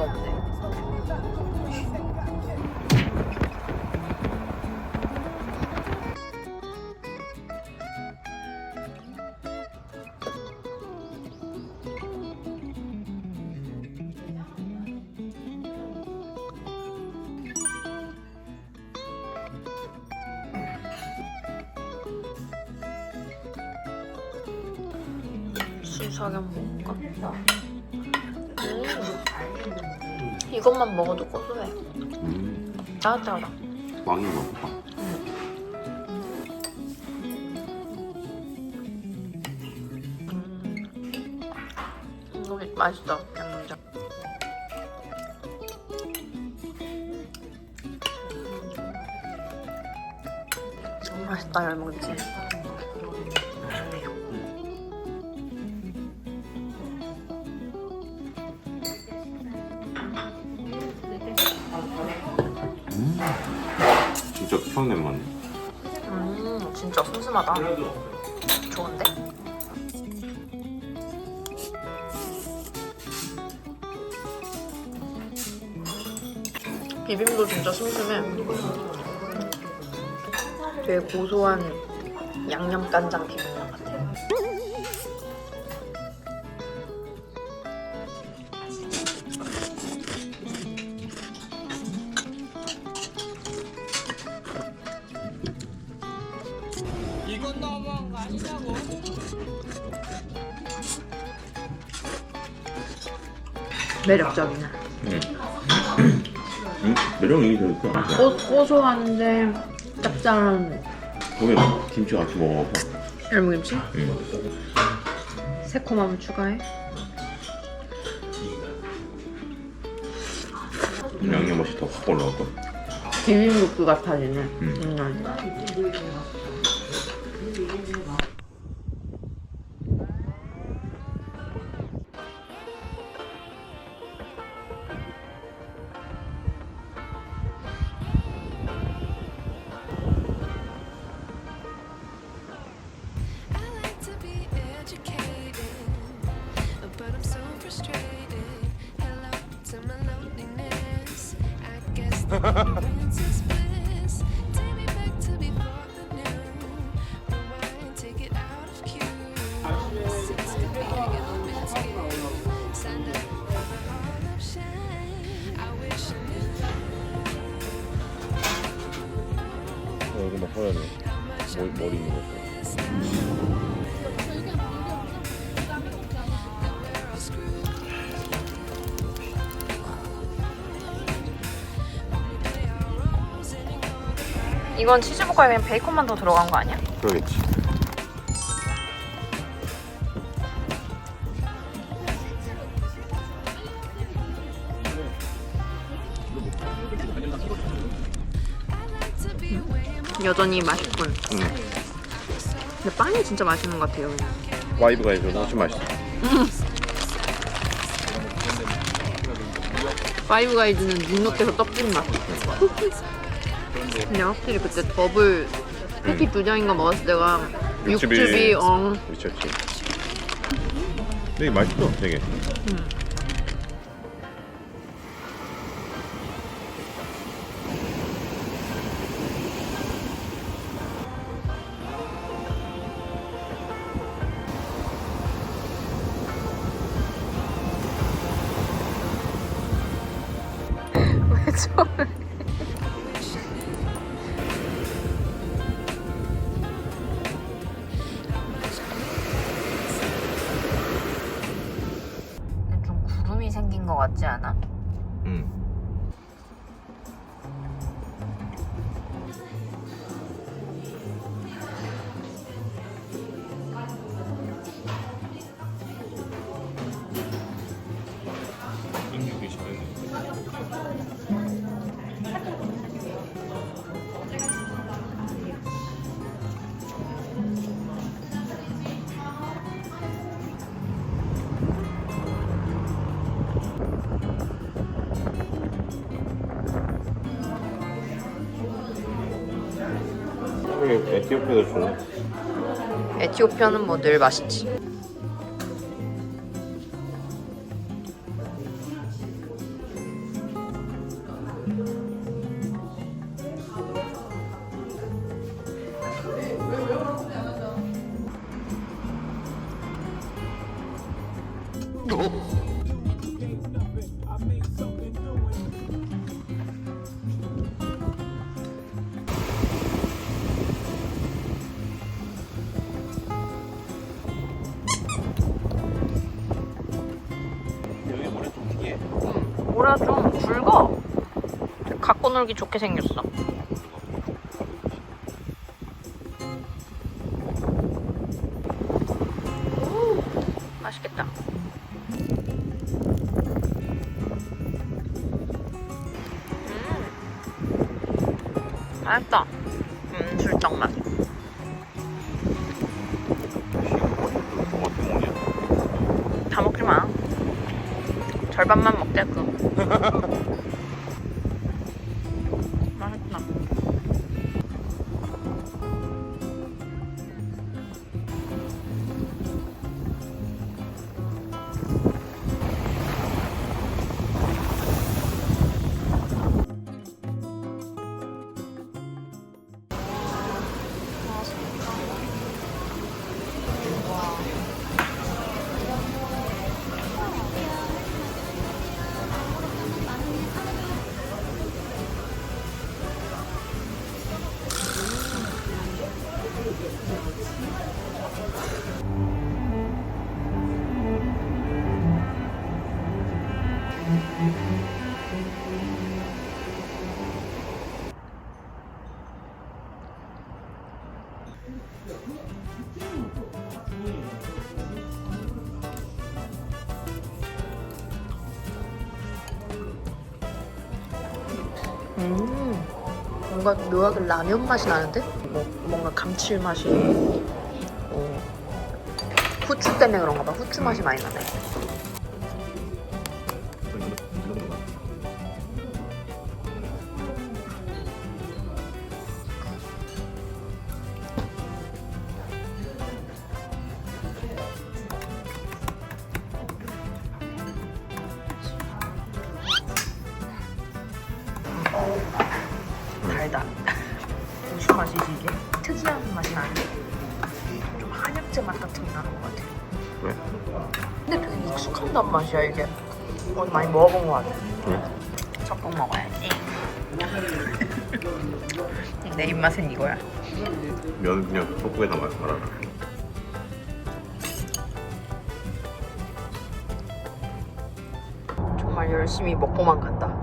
재미가 없네. 수사겸 먹을까? 이것만 먹어도 고소해. 짜짜라. 왕이 먹어봐. 이거 맛있어, 양념장. 너무 맛있다, 열무김치. 진짜 평내 맛네. 진짜 슴슴하다. 좋은데? 비빔도 진짜 슴슴해. 되게 고소한 양념 간장 비빔면 같아. 이건 너무한 거 아니냐고. 매력적이네. 매력이 있어. 고소한데 짭짤한 거기 김치 같이 먹어봐. 열무김치? 새콤함을 추가해. 양념 맛이 더 확 올라갈 거야. 비빔국수 같아지네. 얼굴 막 허연해. 머리 있는 거. 이건 치즈버거에 그냥 베이컨만 더 들어간 거 아니야? 그러겠지. 여전히 맛있군. 근데 빵이 진짜 맛있는 것 같아요. 그냥. 와이브가 해서 훨씬 맛있어. 파이브 가이즈는 눅눅해서 떡진 맛. 근데 확실히 그때 더블 패티 2장인 거 먹었을 때가 육즙이 미쳤지. 되게 맛있어, 되게. 왜 저래? 좀 구름이 생긴 것 같지 않아? 응. 에티오피아도 좋네. 에티오피아는 뭐 늘 맛있지. 여기 모래 좀 특이해. 모래가 좀 굵어. 갖고 놀기 좋게 생겼어. 맛있겠다. 맛있다. 술떡 맛. 어떻게 먹냐? 다 먹지 마. 절반만 먹자고. 맛있다. 뭔가 묘하게 라면 맛이 나는데? 뭔가 감칠맛이. 후추 때문에 그런가 봐. 후추 맛이 많이 나네. 달다. 무슨 맛이지 이게? 특이한 맛이 나는데 좀 한약재 맛 같은 게 나는 것 같아. 왜? 근데 되게 익숙한 단맛이야 이게. 어디 많이 먹어본 것 같아. 왜? 젖국 먹어야지. 내 입맛은 이거야. 면 그냥 족국에다 말아라. 정말 열심히 먹고만 간다.